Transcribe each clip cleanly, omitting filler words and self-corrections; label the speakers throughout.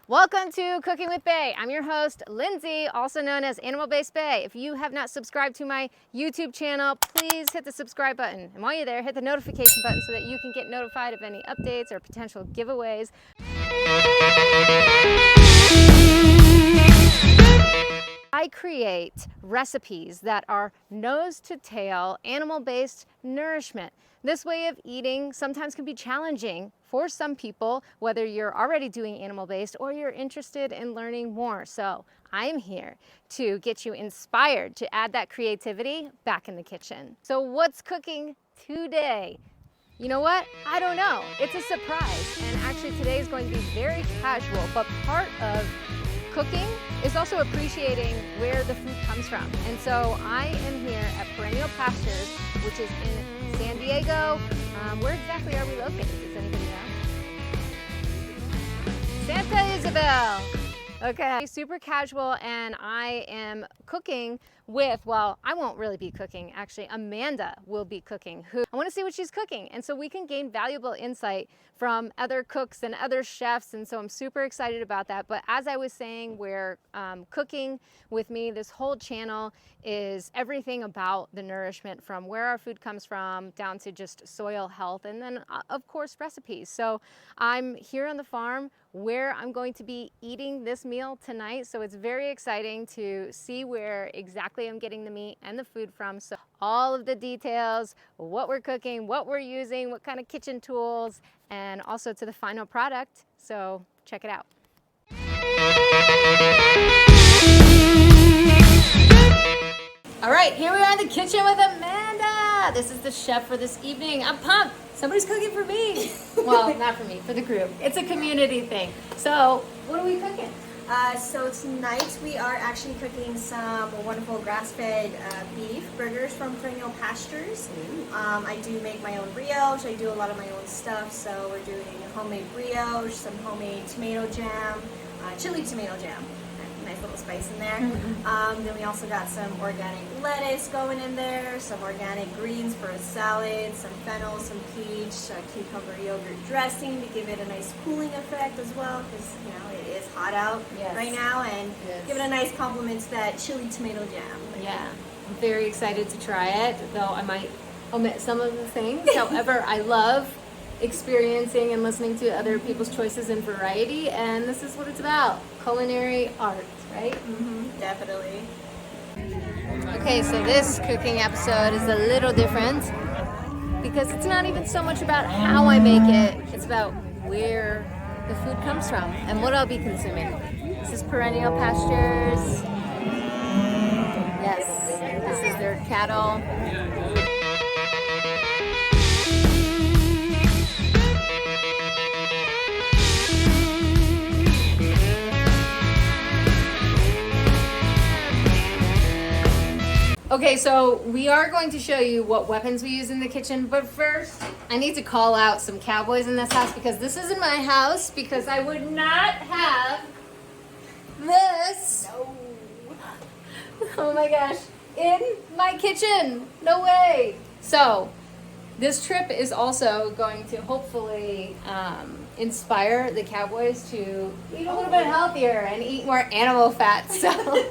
Speaker 1: Welcome to Cooking with Bae. I'm your host, Lindsay, also known as Animal Based Bae. If you have not subscribed to my YouTube channel, please hit the subscribe button. And while you're there, hit the notification button so that you can get notified of any updates or potential giveaways. I create recipes that are nose to tail, animal-based nourishment. This way of eating sometimes can be challenging for some people, whether you're already doing animal-based or you're interested in learning more. So I'm here to get you inspired to add that creativity back in the kitchen. So what's cooking today? You know what? I don't know. It's a surprise. And actually today is going to be very casual, but part of cooking is also appreciating where the food comes from. And so I am here at Perennial Pastures, which is in San Diego. Where exactly are we located? Does anybody know? Santa Isabel. Okay, super casual, and I am cooking with, well, I won't really be cooking, actually. Amanda will be cooking. I want to see what she's cooking, and so we can gain valuable insight from other cooks and other chefs, and so I'm super excited about that. But as I was saying, we're cooking with me. This whole channel is everything about the nourishment, from where our food comes from down to just soil health, and then of course recipes. So I'm here on the farm where I'm going to be eating this meal tonight, so it's very exciting to see where exactly I'm getting the meat and the food from. So all of the details, what we're cooking, what we're using, what kind of kitchen tools, and also to the final product. So check it out. All right, here we are in the kitchen with Amanda. This is the chef for this evening. I'm pumped. Somebody's cooking for me. Well, not for me, for the group. It's a community thing. So what are we cooking?
Speaker 2: So tonight we are actually cooking some wonderful grass-fed beef burgers from Perennial Pastures. I do make my own brioche. I do a lot of my own stuff. So we're doing homemade brioche, some homemade tomato jam, chili tomato jam. Nice little spice in there. Then we also got some organic lettuce going in there, some organic greens for a salad, some fennel, some peach, cucumber yogurt dressing to give it a nice cooling effect as well, because you know it is hot out right now, and give it a nice complement to that chili tomato jam.
Speaker 1: Yeah, I'm very excited to try it, though I might omit some of the things. However, I love experiencing and listening to other people's choices and variety, and this is what it's about, culinary art, right?
Speaker 2: Definitely.
Speaker 1: Okay, so this cooking episode is a little different because it's not even so much about how I make it, it's about where the food comes from and what I'll be consuming. This is Perennial Pastures. Yes, this is their cattle. Okay, so we are going to show you what weapons we use in the kitchen, but first I need to call out some cowboys in this house because this isn't my house, because I would not have this, oh my gosh, in my kitchen. No way. So this trip is also going to hopefully inspire the cowboys to eat a little bit healthier and eat more animal fat. So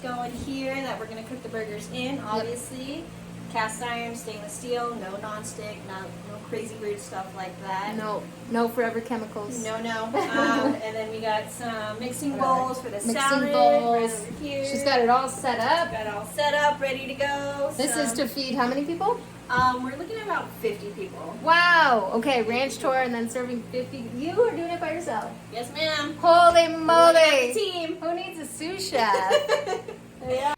Speaker 2: going here that we're going to cook the burgers in, obviously. Cast iron, stainless steel, no non-stick, no crazy weird stuff like that.
Speaker 1: No forever chemicals.
Speaker 2: No. And then we got some mixing bowls for the salad.
Speaker 1: Mixing bowls.
Speaker 2: Right over here.
Speaker 1: She's got it all set up.
Speaker 2: Got it all set up, ready to go.
Speaker 1: This is to feed how many people?
Speaker 2: We're looking at about 50 people.
Speaker 1: Wow. Okay, ranch tour and then serving 50. You are doing it by yourself.
Speaker 2: Yes, ma'am.
Speaker 1: Holy moly.
Speaker 2: Team.
Speaker 1: Who needs a sous chef?
Speaker 2: Yeah.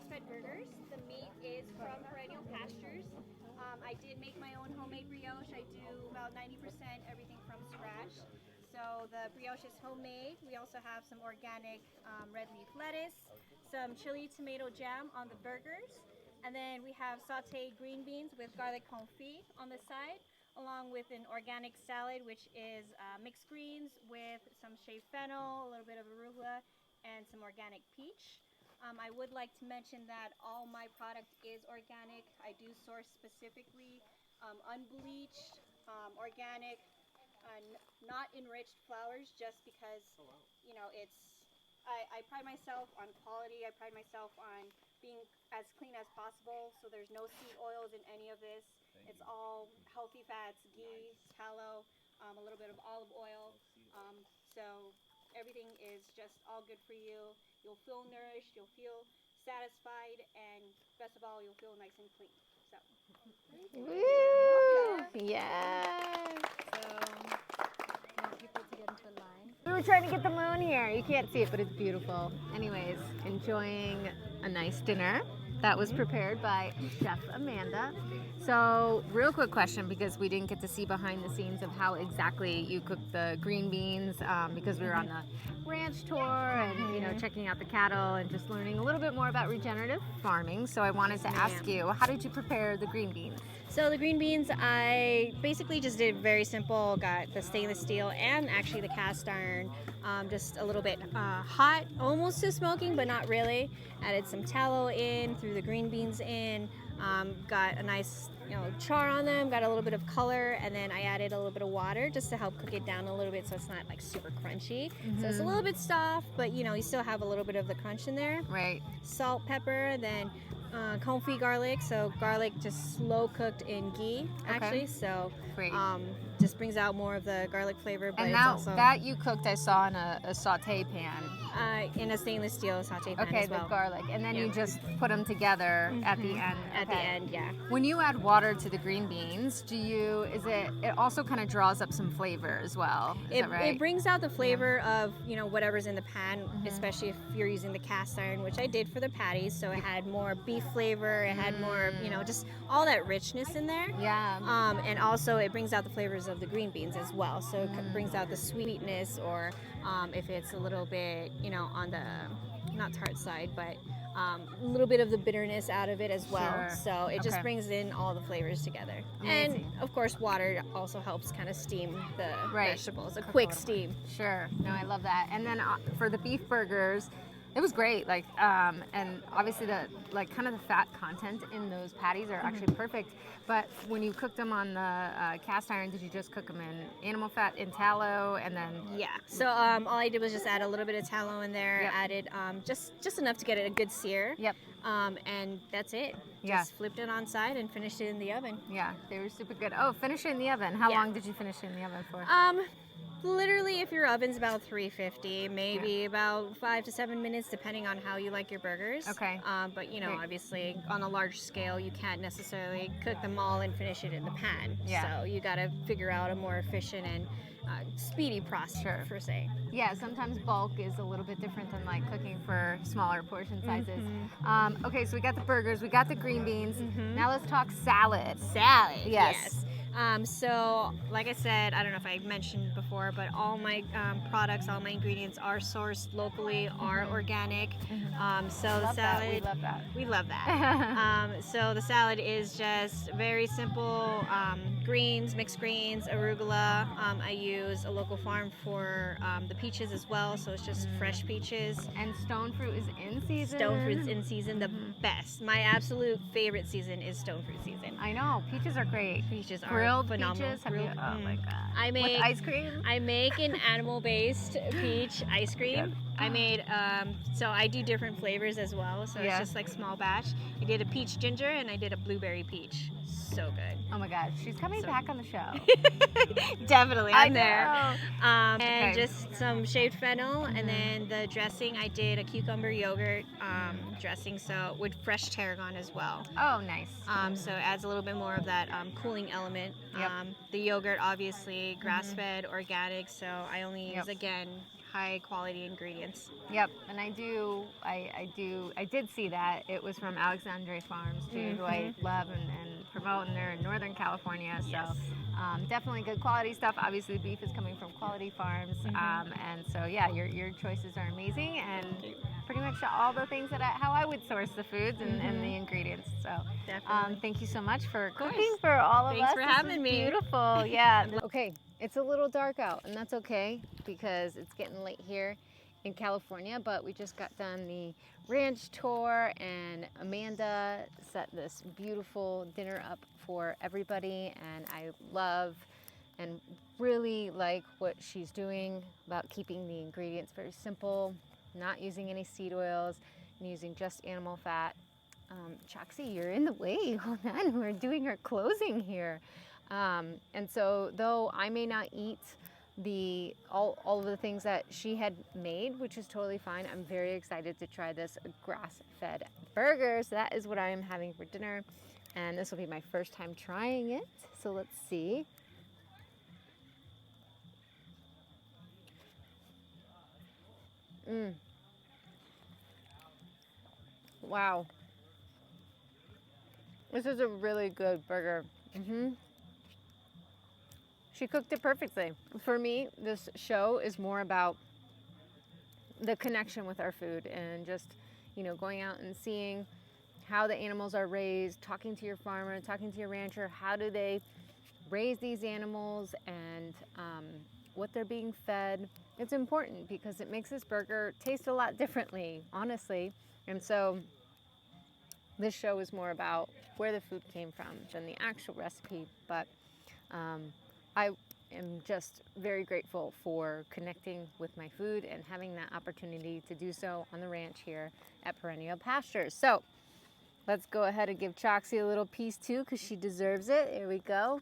Speaker 2: grass-fed burgers. The meat is from Perennial Pastures. I did make my own homemade brioche. I do about 90% everything from scratch. So the brioche is homemade. We also have some organic red leaf lettuce, some chili tomato jam on the burgers, and then we have sauteed green beans with garlic confit on the side, along with an organic salad, which is mixed greens with some shaved fennel, a little bit of arugula, and some organic peach. I would like to mention that all my product is organic. I do source specifically unbleached, organic, not enriched flowers, just because, you know, I pride myself on quality. I pride myself on being as clean as possible, so there's no seed oils in any of this. It's all healthy fats, ghee, tallow, a little bit of olive oil. So everything is just all good for you. You'll feel nourished, you'll feel satisfied, and best of all, you'll feel nice and clean. So,
Speaker 1: Woo! Yeah. So, want people to get into a line. We were trying to get the moon here. You can't see it, but it's beautiful. Anyways, enjoying a nice dinner that was prepared by Chef Amanda. So, real quick question, because we didn't get to see behind the scenes of how exactly you cook the green beans, because we were on the ranch tour and, you know, checking out the cattle and just learning a little bit more about regenerative farming. So I wanted to ask you, how did you prepare the green beans?
Speaker 2: So the green beans, I basically just did very simple. Got the stainless steel and actually the cast iron, just a little bit hot, almost to smoking, but not really. Added some tallow in, threw the green beans in, got a nice, you know, char on them, got a little bit of color, and then I added a little bit of water just to help cook it down a little bit so it's not like super crunchy. So it's a little bit soft, but you know, you still have a little bit of the crunch in there.
Speaker 1: Right.
Speaker 2: Salt, pepper, then confit garlic. So garlic just slow cooked in ghee, actually. So
Speaker 1: Great.
Speaker 2: Just brings out more of the garlic flavor. But
Speaker 1: And
Speaker 2: it's
Speaker 1: now
Speaker 2: also
Speaker 1: that you cooked, I saw in a saute pan.
Speaker 2: in a stainless steel saute pan
Speaker 1: Okay,
Speaker 2: as well.
Speaker 1: the garlic, and then you just put them together at the end.
Speaker 2: At the end, yeah.
Speaker 1: When you add water to the green beans, it also kind of draws up some flavor as well? Is that right?
Speaker 2: It brings out the flavor of, you know, whatever's in the pan, especially if you're using the cast iron, which I did for the patties. So it had more beef flavor, it had more, you know, just all that richness in there.
Speaker 1: Yeah.
Speaker 2: And also it brings out the flavors of the green beans as well. So it brings out the sweetness, or if it's a little bit, you know, on the not tart side, but a little bit of the bitterness out of it as well.
Speaker 1: Sure.
Speaker 2: So it just brings in all the flavors together.
Speaker 1: Amazing.
Speaker 2: And of course, water also helps kind of steam the vegetables. A
Speaker 1: Cook
Speaker 2: quick
Speaker 1: a little
Speaker 2: steam.
Speaker 1: Sure. No, I love that. And then for the beef burgers, it was great. Like, and obviously the kind of the fat content in those patties are actually perfect. But when you cooked them on the cast iron, did you just cook them in animal fat, in tallow, and then?
Speaker 2: Yeah. So all I did was just add a little bit of tallow in there. Added just enough to get it a good sear.
Speaker 1: Yep.
Speaker 2: And that's it.
Speaker 1: Yeah.
Speaker 2: Just flipped it on side and finished it in the oven.
Speaker 1: Yeah, they were super good. Oh, finish it in the oven. How long did you finish it in the oven for?
Speaker 2: Literally, if your oven's about 350, maybe about 5 to 7 minutes, depending on how you like your burgers.
Speaker 1: Okay.
Speaker 2: But you know, obviously, on a large scale, you can't necessarily cook them all and finish it in the pan.
Speaker 1: Yeah.
Speaker 2: So you got to figure out a more efficient and speedy process, per se.
Speaker 1: Yeah, sometimes bulk is a little bit different than like cooking for smaller portion sizes. Okay, so we got the burgers, we got the green beans. Now let's talk salad.
Speaker 2: Salad.
Speaker 1: Yes.
Speaker 2: So, like I said, I don't know if I mentioned before, but all my products, all my ingredients are sourced locally, are organic. So the salad,
Speaker 1: we love that.
Speaker 2: We love that. So the salad is just very simple. Greens, mixed greens, arugula. I use a local farm for the peaches as well, so it's just fresh peaches.
Speaker 1: And stone fruit is in season.
Speaker 2: Stone fruit's in season, the best. My absolute favorite season is stone fruit season.
Speaker 1: I know, peaches are great.
Speaker 2: Peaches are
Speaker 1: grilled
Speaker 2: phenomenal.
Speaker 1: peaches. Oh my god.
Speaker 2: I make
Speaker 1: with ice cream.
Speaker 2: I make an animal-based peach ice cream. I made so I do different flavors as well. So it's just like small batch. I did a peach ginger and I did a blueberry peach. So good.
Speaker 1: Oh my gosh, she's coming back on the show.
Speaker 2: Definitely, I'm there.
Speaker 1: Okay.
Speaker 2: And just some shaved fennel, and then the dressing. I did a cucumber yogurt dressing, so with fresh tarragon as well.
Speaker 1: Oh, nice.
Speaker 2: So it adds a little bit more of that cooling element. The yogurt, obviously, grass-fed, organic. So I only use again high quality ingredients.
Speaker 1: Yep, and I did see that. It was from Alexandre Farms too, who I love and promote, and they're in Northern California. So
Speaker 2: Yes.
Speaker 1: definitely good quality stuff. Obviously, the beef is coming from quality farms, and so yeah, your choices are amazing, and pretty much all the things that how I would source the foods and the ingredients. So
Speaker 2: Definitely.
Speaker 1: thank you so much for
Speaker 2: course.
Speaker 1: cooking for all of us.
Speaker 2: Thanks for
Speaker 1: This
Speaker 2: having
Speaker 1: was
Speaker 2: me.
Speaker 1: Beautiful, yeah. Okay, it's a little dark out, and that's okay because it's getting late here in California, but we just got done the ranch tour, and Amanda set this beautiful dinner up for everybody, and I love and really like what she's doing about keeping the ingredients very simple, not using any seed oils, and using just animal fat. Choxy, you're in the way. Hold on, we're doing our closing here. And so though I may not eat all of the things that she had made, which is totally fine, I'm very excited to try this grass-fed burger. So that is what I am having for dinner, and this will be my first time trying it. So let's see. Wow, this is a really good burger. She cooked it perfectly. For me, this show is more about the connection with our food, and just, going out and seeing how the animals are raised, talking to your farmer, talking to your rancher. How do they raise these animals, and what they're being fed? It's important because it makes this burger taste a lot differently, honestly. And so this show is more about where the food came from than the actual recipe. But I am just very grateful for connecting with my food and having that opportunity to do so on the ranch here at Perennial Pastures. So let's go ahead and give Choxy a little piece too, because she deserves it. Here we go.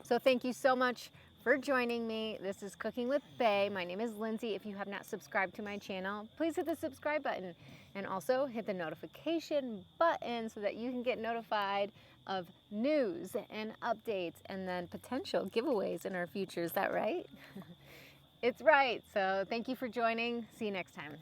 Speaker 1: So thank you so much for joining me. This is Cooking with Bae. My name is Lindsay. If you have not subscribed to my channel, please hit the subscribe button, and also hit the notification button so that you can get notified of news and updates, and then potential giveaways in our future. Is that right? It's right. So thank you for joining. See you next time.